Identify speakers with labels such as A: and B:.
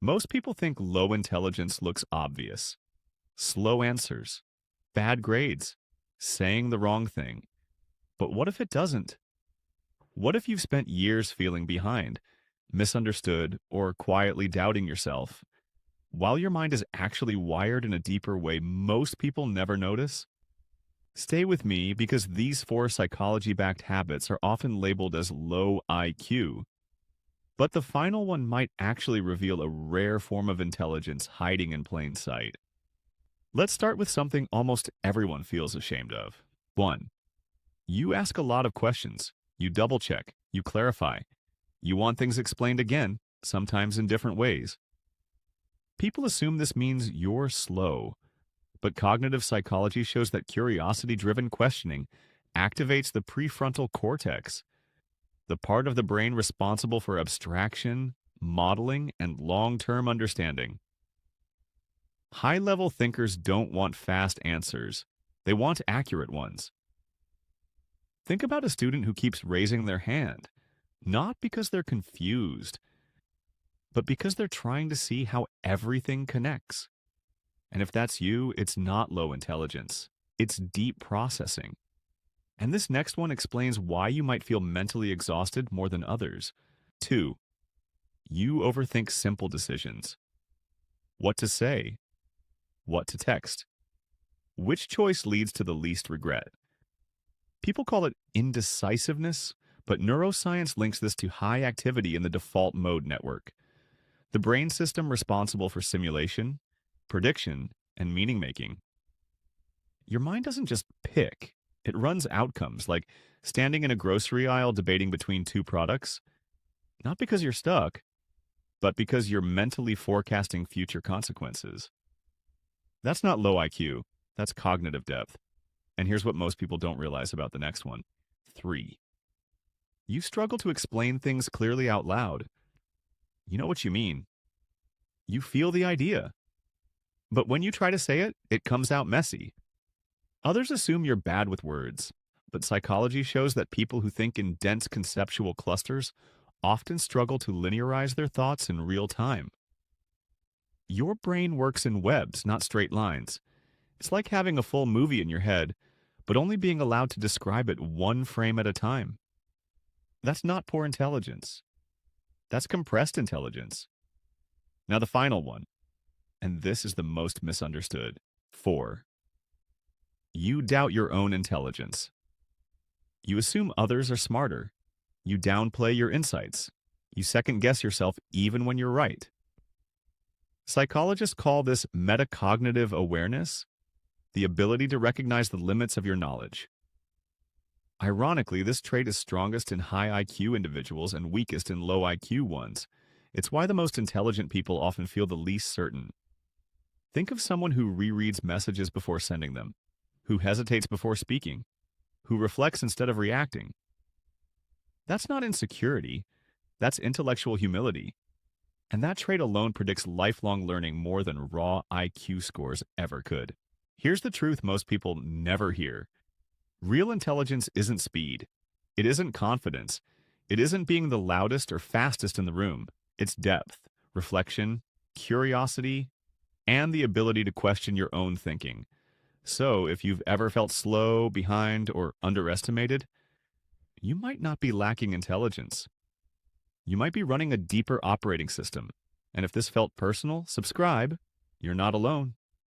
A: Most people think low intelligence looks obvious. Slow answers, bad grades, saying the wrong thing. But what if it doesn't? What if you've spent years feeling behind, misunderstood, or quietly doubting yourself, while your mind is actually wired in a deeper way most people never notice? Stay with me because these four psychology backed habits are often labeled as low IQ, but the final one might actually reveal a rare form of intelligence hiding in plain sight. Let's start with something almost everyone feels ashamed of. 1. You ask a lot of questions. You double check. You clarify. You want things explained again, sometimes in different ways. People assume this means you're slow, but cognitive psychology shows that curiosity-driven questioning activates the prefrontal cortex, the part of the brain responsible for abstraction, modeling, and long-term understanding. High-level thinkers don't want fast answers. They want accurate ones. Think about a student who keeps raising their hand, not because they're confused, but because they're trying to see how everything connects. And if that's you, it's not low intelligence. It's deep processing. And this next one explains why you might feel mentally exhausted more than others. 2. You overthink simple decisions. What to say? What to text? Which choice leads to the least regret? People call it indecisiveness, but neuroscience links this to high activity in the default mode network, the brain system responsible for simulation, prediction, and meaning making. Your mind doesn't just pick, it runs outcomes like standing in a grocery aisle debating between two products, not because you're stuck, but because you're mentally forecasting future consequences. That's not low IQ, that's cognitive depth. And here's what most people don't realize about the next one. 3. You struggle to explain things clearly out loud. You know what you mean. You feel the idea. But when you try to say it, it comes out messy. Others assume you're bad with words, but psychology shows that people who think in dense conceptual clusters often struggle to linearize their thoughts in real time. Your brain works in webs, not straight lines. It's like having a full movie in your head, but only being allowed to describe it one frame at a time. That's not poor intelligence. That's compressed intelligence. Now the final one, and this is the most misunderstood. 4. You doubt your own intelligence. You assume others are smarter. You downplay your insights. You second guess yourself even when you're right. Psychologists call this metacognitive awareness, the ability to recognize the limits of your knowledge. Ironically, this trait is strongest in high IQ individuals and weakest in low IQ ones. It's why the most intelligent people often feel the least certain. Think of someone who rereads messages before sending them, who hesitates before speaking, who reflects instead of reacting. That's not insecurity, that's intellectual humility. And that trait alone predicts lifelong learning more than raw IQ scores ever could. Here's the truth most people never hear. Real intelligence isn't speed. It isn't confidence. It isn't being the loudest or fastest in the room. It's depth, reflection, curiosity, and the ability to question your own thinking. So if you've ever felt slow, behind, or underestimated, you might not be lacking intelligence. You might be running a deeper operating system. And if this felt personal, subscribe. You're not alone.